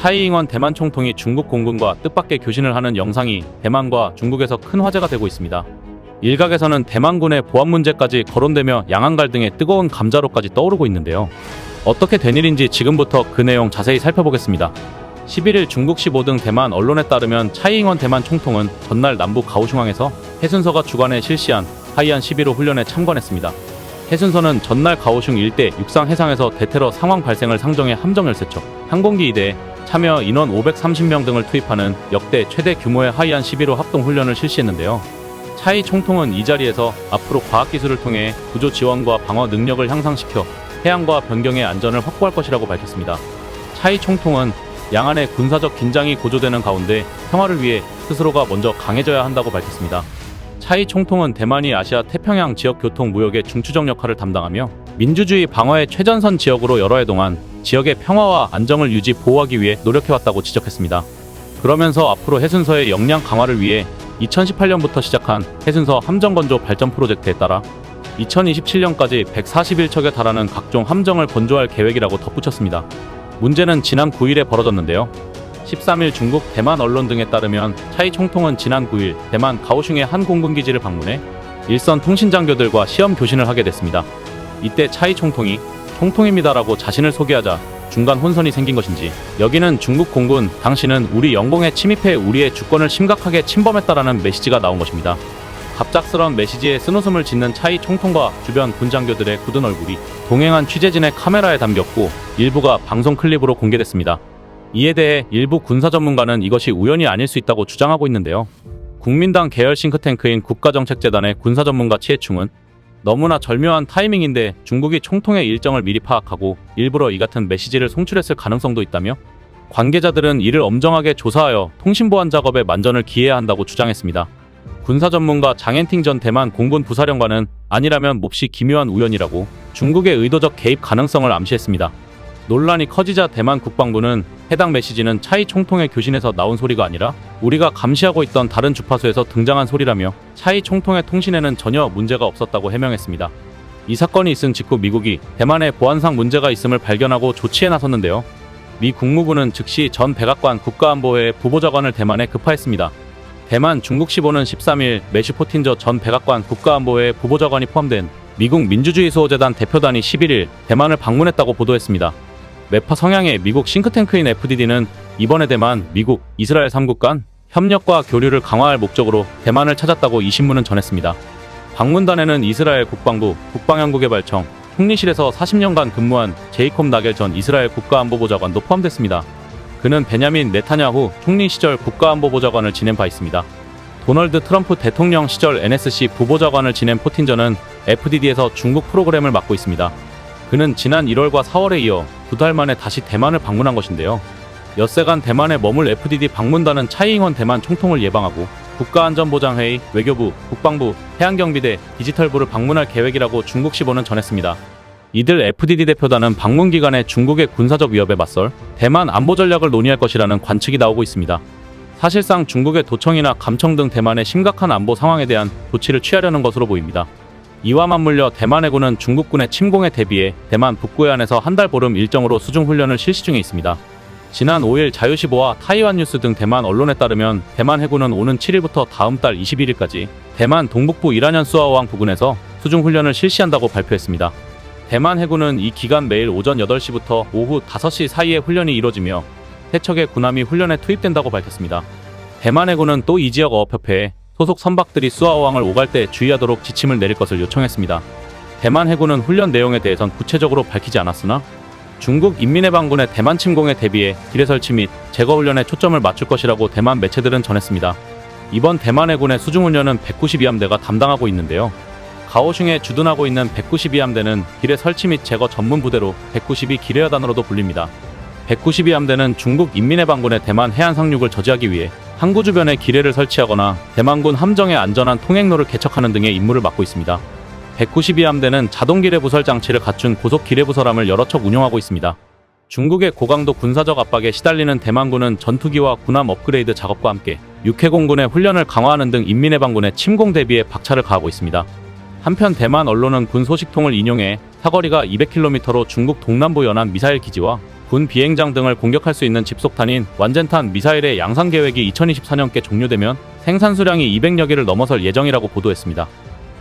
차이잉원 대만 총통이 중국 공군과 뜻밖의 교신을 하는 영상이 대만과 중국에서 큰 화제가 되고 있습니다. 일각에서는 대만군의 보안 문제까지 거론되며 양안 갈등의 뜨거운 감자로까지 떠오르고 있는데요. 어떻게 된 일인지 지금부터 그 내용 자세히 살펴보겠습니다. 11일 중국시 5등 대만 언론에 따르면 차이잉원 대만 총통은 전날 남부 가오슝항에서 해순서가 주관해 실시한 하이안 11호 훈련에 참관했습니다. 해순서는 전날 가오슝 일대 육상 해상에서 대테러 상황 발생을 상정해 함정 열세척, 항공기 2대에 참여 인원 530명 등을 투입하는 역대 최대 규모의 하이안 11호 합동 훈련을 실시했는데요. 차이 총통은 이 자리에서 앞으로 과학기술을 통해 구조 지원과 방어 능력을 향상시켜 해안과 변경의 안전을 확보할 것이라고 밝혔습니다. 차이 총통은 양안의 군사적 긴장이 고조되는 가운데 평화를 위해 스스로가 먼저 강해져야 한다고 밝혔습니다. 차이 총통은 대만이 아시아 태평양 지역 교통 무역의 중추적 역할을 담당하며 민주주의 방어의 최전선 지역으로 여러 해 동안 지역의 평화와 안정을 유지 보호하기 위해 노력해왔다고 지적했습니다. 그러면서 앞으로 해순서의 역량 강화를 위해 2018년부터 시작한 해순서 함정건조 발전 프로젝트에 따라 2027년까지 141척에 달하는 각종 함정을 건조할 계획이라고 덧붙였습니다. 문제는 지난 9일에 벌어졌는데요. 13일 중국 대만 언론 등에 따르면 차이 총통은 지난 9일 대만 가오슝의 한 공군기지를 방문해 일선 통신장교들과 시험 교신을 하게 됐습니다. 이때 차이 총통이 총통입니다라고 자신을 소개하자 중간 혼선이 생긴 것인지 여기는 중국 공군, 당신은 우리 영공에 침입해 우리의 주권을 심각하게 침범했다라는 메시지가 나온 것입니다. 갑작스러운 메시지에 쓴웃음을 짓는 차이 총통과 주변 군장교들의 굳은 얼굴이 동행한 취재진의 카메라에 담겼고 일부가 방송 클립으로 공개됐습니다. 이에 대해 일부 군사 전문가는 이것이 우연이 아닐 수 있다고 주장하고 있는데요. 국민당 계열 싱크탱크인 국가정책재단의 군사 전문가 치해충은 너무나 절묘한 타이밍인데 중국이 총통의 일정을 미리 파악하고 일부러 이 같은 메시지를 송출했을 가능성도 있다며 관계자들은 이를 엄정하게 조사하여 통신보안 작업에 만전을 기해야 한다고 주장했습니다. 군사 전문가 장앤팅 전 대만 공군 부사령관은 아니라면 몹시 기묘한 우연이라고 중국의 의도적 개입 가능성을 암시했습니다. 논란이 커지자 대만 국방부는 해당 메시지는 차이 총통의 교신에서 나온 소리가 아니라 우리가 감시하고 있던 다른 주파수에서 등장한 소리라며 차이 총통의 통신에는 전혀 문제가 없었다고 해명했습니다. 이 사건이 있은 직후 미국이 대만의 보안상 문제가 있음을 발견하고 조치에 나섰는데요. 미 국무부는 즉시 전 백악관 국가안보회의 부보좌관을 대만에 급파했습니다. 대만 중국시보는 13일 매슈 포틴저 전 백악관 국가안보회의 부보좌관이 포함된 미국 민주주의수호재단 대표단이 11일 대만을 방문했다고 보도했습니다. 매파 성향의 미국 싱크탱크인 FDD는 이번에 대만, 미국, 이스라엘 3국 간 협력과 교류를 강화할 목적으로 대만을 찾았다고 이 신문은 전했습니다. 방문단에는 이스라엘 국방부, 국방연구개발청, 총리실에서 40년간 근무한 제이콥 나겔 전 이스라엘 국가안보보좌관도 포함됐습니다. 그는 베냐민 네타냐후 총리 시절 국가안보보좌관을 지낸 바 있습니다. 도널드 트럼프 대통령 시절 NSC 부보좌관을 지낸 포틴저는 FDD에서 중국 프로그램을 맡고 있습니다. 그는 지난 1월과 4월에 이어 2달 만에 다시 대만을 방문한 것인데요. 엿새간 대만에 머물 FDD 방문단은 차이잉원 대만 총통을 예방하고 국가안전보장회의, 외교부, 국방부, 해양경비대, 디지털부를 방문할 계획이라고 중국시보는 전했습니다. 이들 FDD 대표단은 방문 기간에 중국의 군사적 위협에 맞설 대만 안보 전략을 논의할 것이라는 관측이 나오고 있습니다. 사실상 중국의 도청이나 감청 등 대만의 심각한 안보 상황에 대한 조치를 취하려는 것으로 보입니다. 이와 맞물려 대만 해군은 중국군의 침공에 대비해 대만 북구해안에서 한 달 보름 일정으로 수중훈련을 실시 중에 있습니다. 지난 5일 자유시보와 타이완 뉴스 등 대만 언론에 따르면 대만 해군은 오는 7일부터 다음 달 21일까지 대만 동북부 이란현 수아오항 부근에서 수중훈련을 실시한다고 발표했습니다. 대만 해군은 이 기간 매일 오전 8시부터 오후 5시 사이에 훈련이 이뤄지며 세척의 군함이 훈련에 투입된다고 밝혔습니다. 대만 해군은 또 이 지역 어업협회에 소속 선박들이 수아오항을 오갈 때 주의하도록 지침을 내릴 것을 요청했습니다. 대만 해군은 훈련 내용에 대해선 구체적으로 밝히지 않았으나 중국 인민해방군의 대만 침공에 대비해 기뢰 설치 및 제거 훈련에 초점을 맞출 것이라고 대만 매체들은 전했습니다. 이번 대만 해군의 수중훈련은 192함대가 담당하고 있는데요. 가오슝에 주둔하고 있는 192함대는 기뢰 설치 및 제거 전문 부대로 192 기뢰여단으로도 불립니다. 192함대는 중국 인민해방군의 대만 해안 상륙을 저지하기 위해 항구 주변에 기뢰를 설치하거나 대만군 함정의 안전한 통행로를 개척하는 등의 임무를 맡고 있습니다. 192함대는 자동 기뢰 부설 장치를 갖춘 고속 기뢰 부설함을 여러 척 운용하고 있습니다. 중국의 고강도 군사적 압박에 시달리는 대만군은 전투기와 군함 업그레이드 작업과 함께 육해공군의 훈련을 강화하는 등 인민해방군의 침공 대비에 박차를 가하고 있습니다. 한편 대만 언론은 군 소식통을 인용해 사거리가 200km로 중국 동남부 연안 미사일 기지와 군 비행장 등을 공격할 수 있는 집속탄인 완젠탄 미사일의 양산 계획이 2024년께 종료되면 생산 수량이 200여 개를 넘어설 예정이라고 보도했습니다.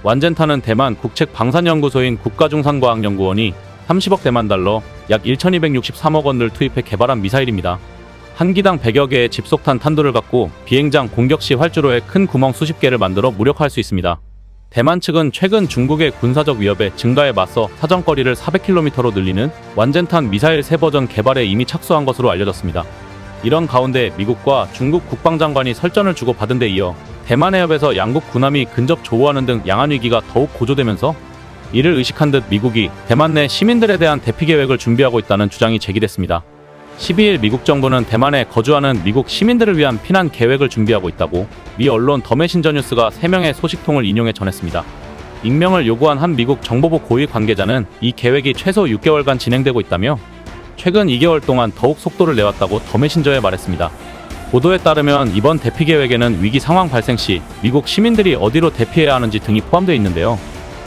완젠탄은 대만 국책방산연구소인 국가중산과학연구원이 30억 대만 달러, 약 1,263억 원을 투입해 개발한 미사일입니다. 한 기당 100여 개의 집속탄 탄두를 갖고 비행장 공격 시 활주로에 큰 구멍 수십 개를 만들어 무력화할 수 있습니다. 대만 측은 최근 중국의 군사적 위협의 증가에 맞서 사정거리를 400km로 늘리는 완젠탄 미사일 새 버전 개발에 이미 착수한 것으로 알려졌습니다. 이런 가운데 미국과 중국 국방장관이 설전을 주고받은 데 이어 대만 해협에서 양국 군함이 근접 조우하는 등 양안 위기가 더욱 고조되면서 이를 의식한 듯 미국이 대만 내 시민들에 대한 대피 계획을 준비하고 있다는 주장이 제기됐습니다. 12일 미국 정부는 대만에 거주하는 미국 시민들을 위한 피난 계획을 준비하고 있다고 미 언론 더 메신저 뉴스가 3명의 소식통을 인용해 전했습니다. 익명을 요구한 한 미국 정보부 고위 관계자는 이 계획이 최소 6개월간 진행되고 있다며 최근 2개월 동안 더욱 속도를 내왔다고 더 메신저에 말했습니다. 보도에 따르면 이번 대피 계획에는 위기 상황 발생 시 미국 시민들이 어디로 대피해야 하는지 등이 포함되어 있는데요.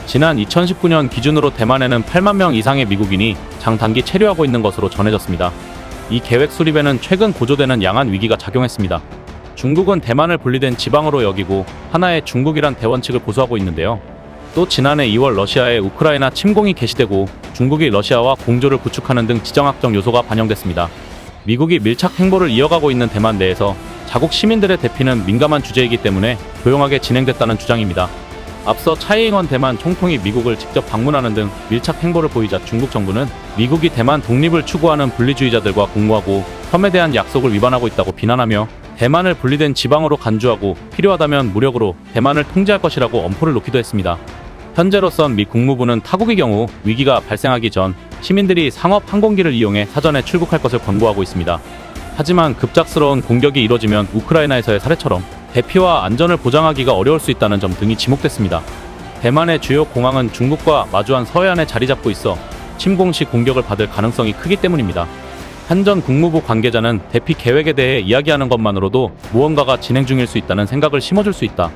지난 2019년 기준으로 대만에는 8만 명 이상의 미국인이 장단기 체류하고 있는 것으로 전해졌습니다. 이 계획 수립에는 최근 고조되는 양안 위기가 작용했습니다. 중국은 대만을 분리된 지방으로 여기고 하나의 중국이란 대원칙을 고수하고 있는데요. 또 지난해 2월 러시아의 우크라이나 침공이 개시되고 중국이 러시아와 공조를 구축하는 등 지정학적 요소가 반영됐습니다. 미국이 밀착 행보를 이어가고 있는 대만 내에서 자국 시민들의 대피는 민감한 주제이기 때문에 조용하게 진행됐다는 주장입니다. 앞서 차이잉원 대만 총통이 미국을 직접 방문하는 등 밀착 행보를 보이자 중국 정부는 미국이 대만 독립을 추구하는 분리주의자들과 공모하고 섬에 대한 약속을 위반하고 있다고 비난하며 대만을 분리된 지방으로 간주하고 필요하다면 무력으로 대만을 통제할 것이라고 엄포를 놓기도 했습니다. 현재로선 미 국무부는 타국의 경우 위기가 발생하기 전 시민들이 상업 항공기를 이용해 사전에 출국할 것을 권고하고 있습니다. 하지만 급작스러운 공격이 이뤄지면 우크라이나에서의 사례처럼 대피와 안전을 보장하기가 어려울 수 있다는 점 등이 지목됐습니다. 대만의 주요 공항은 중국과 마주한 서해안에 자리 잡고 있어 침공 시 공격을 받을 가능성이 크기 때문입니다. 한 전 국무부 관계자는 대피 계획에 대해 이야기하는 것만으로도 무언가가 진행 중일 수 있다는 생각을 심어줄 수 있다.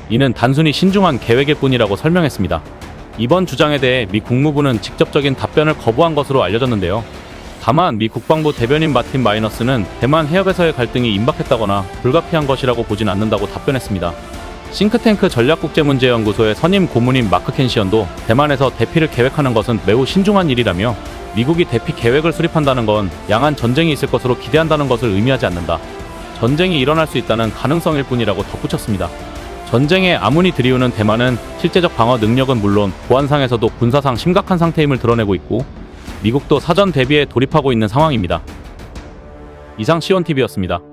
이는 단순히 신중한 계획일 뿐이라고 설명했습니다. 이번 주장에 대해 미 국무부는 직접적인 답변을 거부한 것으로 알려졌는데요. 다만 미 국방부 대변인 마틴 마이너스는 대만 해협에서의 갈등이 임박했다거나 불가피한 것이라고 보진 않는다고 답변했습니다. 싱크탱크 전략국제문제연구소의 선임 고문인 마크 켄시언도 대만에서 대피를 계획하는 것은 매우 신중한 일이라며 미국이 대피 계획을 수립한다는 건 양안 전쟁이 있을 것으로 기대한다는 것을 의미하지 않는다. 전쟁이 일어날 수 있다는 가능성일 뿐이라고 덧붙였습니다. 전쟁에 아문이 들이우는 대만은 실제적 방어 능력은 물론 보안상에서도 군사상 심각한 상태임을 드러내고 있고 미국도 사전 대비에 돌입하고 있는 상황입니다. 이상 시온TV였습니다.